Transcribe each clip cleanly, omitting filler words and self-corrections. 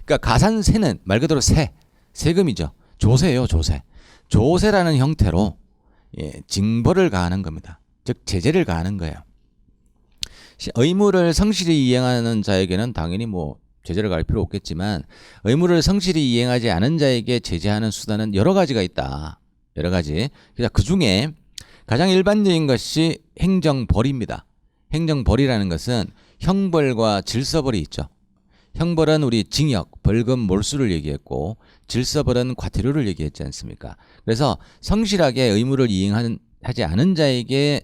그러니까 가산세는 말 그대로 세금이죠. 조세예요, 조세. 조세라는 형태로 징벌을 가하는 겁니다. 즉 제재를 가하는 거예요. 의무를 성실히 이행하는 자에게는 당연히 뭐 제재를 가할 필요 없겠지만 의무를 성실히 이행하지 않은 자에게 제재하는 수단은 여러 가지가 있다. 여러 가지. 그 중에 가장 일반적인 것이 행정벌입니다. 행정벌이라는 것은 형벌과 질서벌이 있죠. 형벌은 우리 징역, 벌금, 몰수를 얘기했고 질서벌은 과태료를 얘기했지 않습니까? 그래서 성실하게 의무를 이행하지 않은 자에게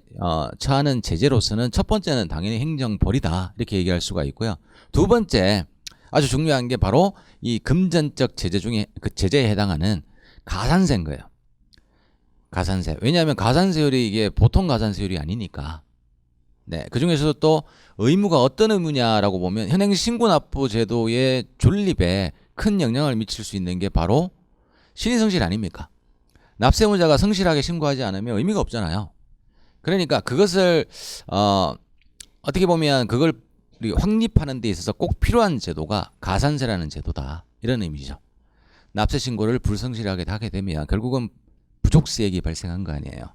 처하는 제재로서는 첫 번째는 당연히 행정벌이다 이렇게 얘기할 수가 있고요. 두 번째 아주 중요한 게 바로 이 금전적 제재 중에 그 제재에 해당하는 가산세인 거예요. 가산세. 왜냐하면 가산세율이 이게 보통 가산세율이 아니니까. 네, 그 중에서도 또 의무가 어떤 의무냐라고 보면 현행 신고납부 제도의 존립에 큰 영향을 미칠 수 있는 게 바로 신의성실 아닙니까? 납세의무자가 성실하게 신고하지 않으면 의미가 없잖아요. 그러니까 그것을 어떻게 보면 그걸 확립하는 데 있어서 꼭 필요한 제도가 가산세라는 제도다. 이런 의미죠. 납세 신고를 불성실하게 하게 되면 결국은 부족세액이 발생한 거 아니에요.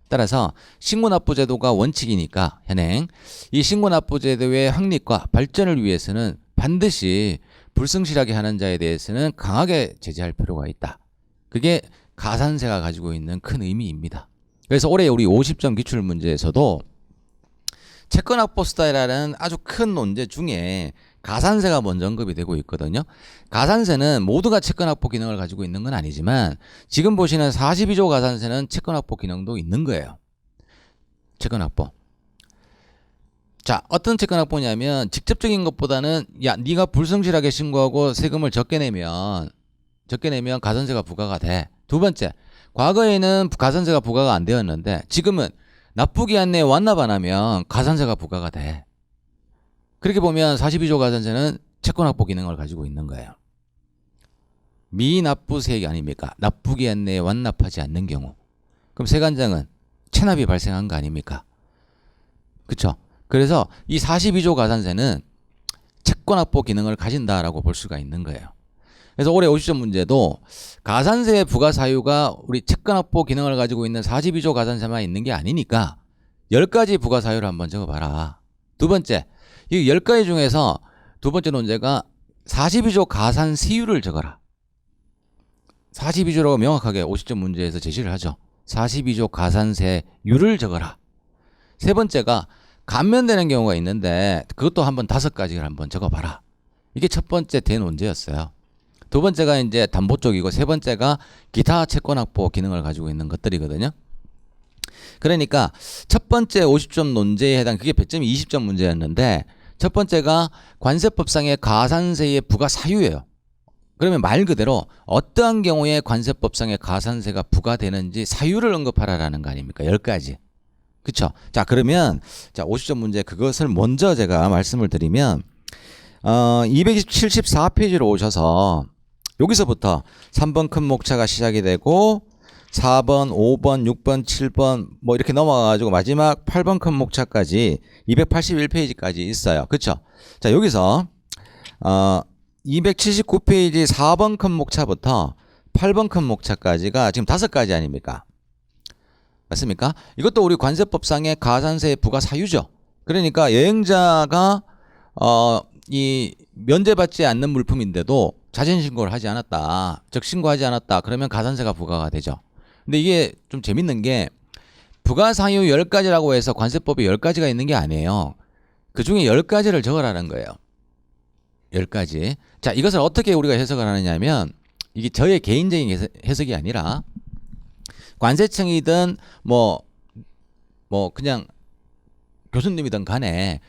따라서 신고납부제도가 원칙이니까 현행 이 신고납부제도의 확립과 발전을 위해서는 반드시 불성실하게 하는 자에 대해서는 강하게 제재할 필요가 있다. 그게 가산세가 가지고 있는 큰 의미입니다. 그래서 올해 우리 50점 기출문제에서도 채권확보수단이라는 아주 큰 논제 중에 가산세가 먼저 언급이 되고 있거든요. 가산세는 모두가 채권확보 기능을 가지고 있는 건 아니지만 지금 보시는 42조 가산세는 채권확보 기능도 있는 거예요. 채권확보. 자, 어떤 채권확보냐면 직접적인 것보다는 야, 네가 불성실하게 신고하고 세금을 적게 내면 가산세가 부과가 돼. 두 번째, 과거에는 가산세가 부과가 안 되었는데 지금은 납부기한 내에 완납 안 하면 가산세가 부과가 돼. 그렇게 보면 42조 가산세는 채권확보 기능을 가지고 있는 거예요. 미납부세액이 아닙니까? 납부기한 내에 완납하지 않는 경우. 그럼 세관장은 체납이 발생한 거 아닙니까? 그렇죠? 그래서 이 42조 가산세는 채권확보 기능을 가진다라고 볼 수가 있는 거예요. 그래서 올해 50점 문제도 가산세 부과 사유가 우리 채권확보 기능을 가지고 있는 42조 가산세만 있는 게 아니니까 10가지 부과 사유를 한번 적어봐라. 두 번째, 이 10가지 중에서 두 번째 논제가 42조 가산세율을 적어라. 42조라고 명확하게 50점 문제에서 제시를 하죠. 42조 가산세율을 적어라. 세 번째가 감면되는 경우가 있는데 그것도 한번 5가지를 한번 적어봐라. 이게 첫 번째 대논제였어요. 두 번째가 이제 담보 쪽이고 세 번째가 기타 채권확보 기능을 가지고 있는 것들이거든요. 그러니까 첫 번째 50점 논제에 해당 그게 배점이 20점 문제였는데 첫 번째가 관세법상의 가산세의 부과 사유예요. 그러면 말 그대로 어떠한 경우에 관세법상의 가산세가 부과되는지 사유를 언급하라라는 거 아닙니까? 10가지. 그쵸? 자, 그러면 자 50점 문제 그것을 먼저 제가 말씀을 드리면 274페이지로 오셔서 여기서부터 3번 큰 목차가 시작이 되고 4번, 5번, 6번, 7번 뭐 이렇게 넘어가가지고 마지막 8번 큰 목차까지 281페이지까지 있어요. 그쵸? 자, 여기서 279페이지 4번 큰 목차부터 8번 큰 목차까지가 지금 5가지 아닙니까? 맞습니까? 이것도 우리 관세법상의 가산세 부과 사유죠. 그러니까 여행자가 이 면제받지 않는 물품인데도 자진신고를 하지 않았다. 즉 신고하지 않았다. 그러면 가산세가 부과가 되죠. 근데 이게 좀 재밌는 게 부과사유 10가지라고 해서 관세법에 10가지가 있는 게 아니에요. 그중에 10가지를 적으라는 거예요. 10가지. 자, 이것을 어떻게 우리가 해석을 하느냐면 이게 저의 개인적인 해석이 아니라 관세청이든 뭐 그냥 교수님이든 간에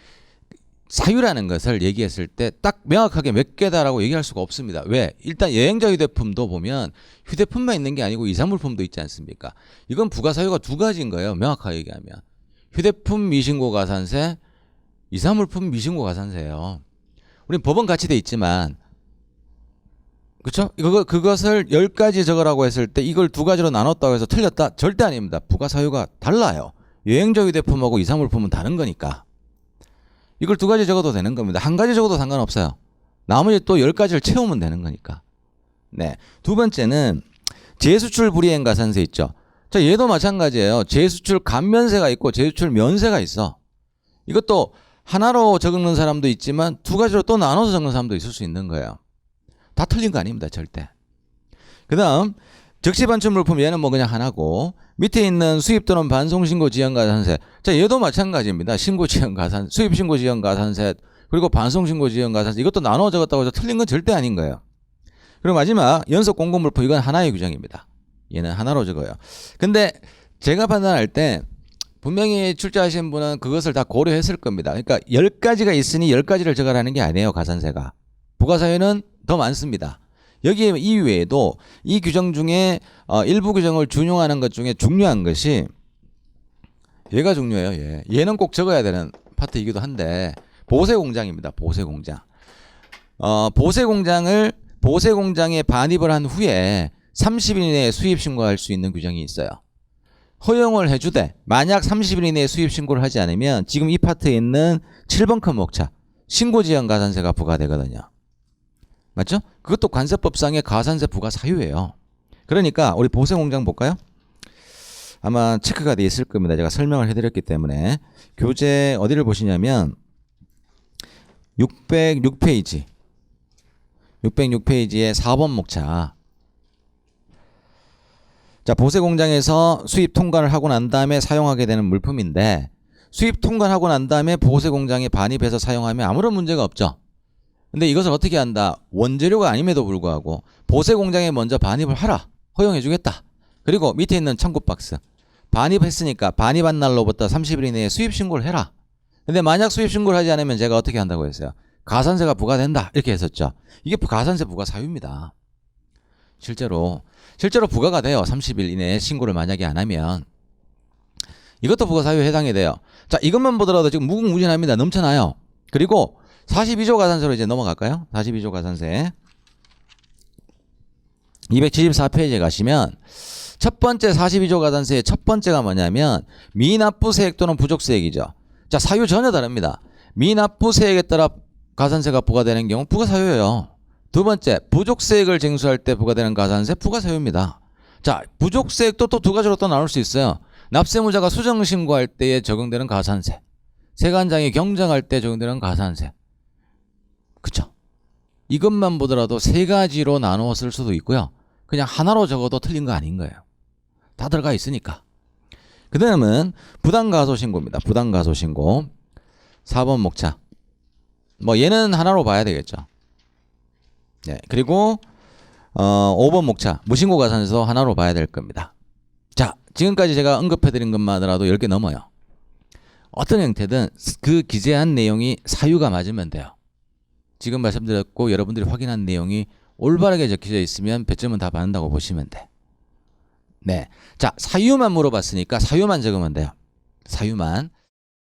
사유라는 것을 얘기했을 때 딱 명확하게 몇 개다라고 얘기할 수가 없습니다. 왜? 일단 여행자 휴대폰도 보면 휴대폰만 있는 게 아니고 이사물품도 있지 않습니까? 이건 부과사유가 2가지인 거예요. 명확하게 얘기하면. 휴대폰 미신고 가산세, 이사물품 미신고 가산세예요. 우리는 법은 같이 돼 있지만 그렇죠? 그것을 10가지 적으라고 했을 때 이걸 2가지로 나눴다고 해서 틀렸다? 절대 아닙니다. 부과사유가 달라요. 여행자 휴대폰하고 이사물품은 다른 거니까. 이걸 2가지 적어도 되는 겁니다. 1가지 적어도 상관없어요. 나머지 또 10가지를 채우면 되는 거니까. 네. 두 번째는 재수출 불이행 가산세 있죠. 자, 얘도 마찬가지예요. 재수출 감면세가 있고 재수출 면세가 있어. 이것도 하나로 적는 사람도 있지만 두 가지로 또 나눠서 적는 사람도 있을 수 있는 거예요. 다 틀린 거 아닙니다. 절대. 그 다음 적시반출 물품 얘는 뭐 그냥 하나고 밑에 있는 수입 또는 반송신고 지연가산세. 자, 얘도 마찬가지입니다. 신고지연가산, 수입신고지연가산세 그리고 반송신고지연가산세 이것도 나눠 적었다고 해서 틀린 건 절대 아닌 거예요. 그리고 마지막 연속공고물품 이건 하나의 규정입니다. 얘는 하나로 적어요. 근데 제가 판단할 때 분명히 출제하신 분은 그것을 다 고려했을 겁니다. 그러니까 10가지가 있으니 10가지를 적어라는 게 아니에요. 가산세가. 부가사유는 더 많습니다. 여기에 이외에도 이 규정 중에 일부 규정을 준용하는 것 중에 중요한 것이 얘가 중요해요. 얘는 꼭 적어야 되는 파트이기도 한데 보세공장입니다. 보세공장. 보세공장에 반입을 한 후에 30일 이내에 수입 신고할 수 있는 규정이 있어요. 허용을 해주되 만약 30일 이내에 수입 신고를 하지 않으면 지금 이 파트에 있는 7번 큰 목차 신고지연 가산세가 부과되거든요. 맞죠? 그것도 관세법상의 가산세 부과 사유예요. 그러니까 우리 보세공장 볼까요? 아마 체크가 돼 있을 겁니다. 제가 설명을 해드렸기 때문에. 교재 어디를 보시냐면 606페이지에 4번 목차. 자, 보세공장에서 수입 통관을 하고 난 다음에 사용하게 되는 물품인데 수입 통관하고 난 다음에 보세공장에 반입해서 사용하면 아무런 문제가 없죠. 근데 이것을 어떻게 한다? 원재료가 아님에도 불구하고 보세공장에 먼저 반입을 하라. 허용해 주겠다. 그리고 밑에 있는 청구 박스. 반입했으니까 반입한 날로부터 30일 이내에 수입 신고를 해라. 근데 만약 수입 신고를 하지 않으면 제가 어떻게 한다고 했어요? 가산세가 부과된다. 이렇게 했었죠. 이게 가산세 부과 사유입니다. 실제로 부과가 돼요. 30일 이내에 신고를 만약에 안 하면. 이것도 부과 사유에 해당이 돼요. 자, 이것만 보더라도 지금 무궁무진합니다. 넘쳐나요. 그리고 42조 가산세로 이제 넘어갈까요? 42조 가산세. 274페이지에 가시면 첫 번째 42조 가산세의 첫 번째가 뭐냐면 미납부세액 또는 부족세액이죠. 자, 사유 전혀 다릅니다. 미납부세액에 따라 가산세가 부과되는 경우 부과사유예요. 두 번째, 부족세액을 쟁수할 때 부과되는 가산세 부과사유입니다. 자, 부족세액도 또 두 가지로 또 나눌 수 있어요. 납세무자가 수정신고할 때에 적용되는 가산세, 세관장이 경정할 때 적용되는 가산세. 그쵸? 이것만 보더라도 세 가지로 나누어 쓸 수도 있고요. 그냥 하나로 적어도 틀린 거 아닌 거예요. 다 들어가 있으니까. 그 다음은 부당가소신고입니다. 부당가소신고. 4번 목차. 뭐 얘는 하나로 봐야 되겠죠. 네. 그리고 5번 목차. 무신고가산세도 하나로 봐야 될 겁니다. 자, 지금까지 제가 언급해드린 것만으로도 10개 넘어요. 어떤 형태든 그 기재한 내용이 사유가 맞으면 돼요. 지금 말씀드렸고 여러분들이 확인한 내용이 올바르게 적혀져 있으면 배점은 다 받는다고 보시면 돼. 네. 자, 사유만 물어봤으니까 사유만 적으면 돼요. 사유만.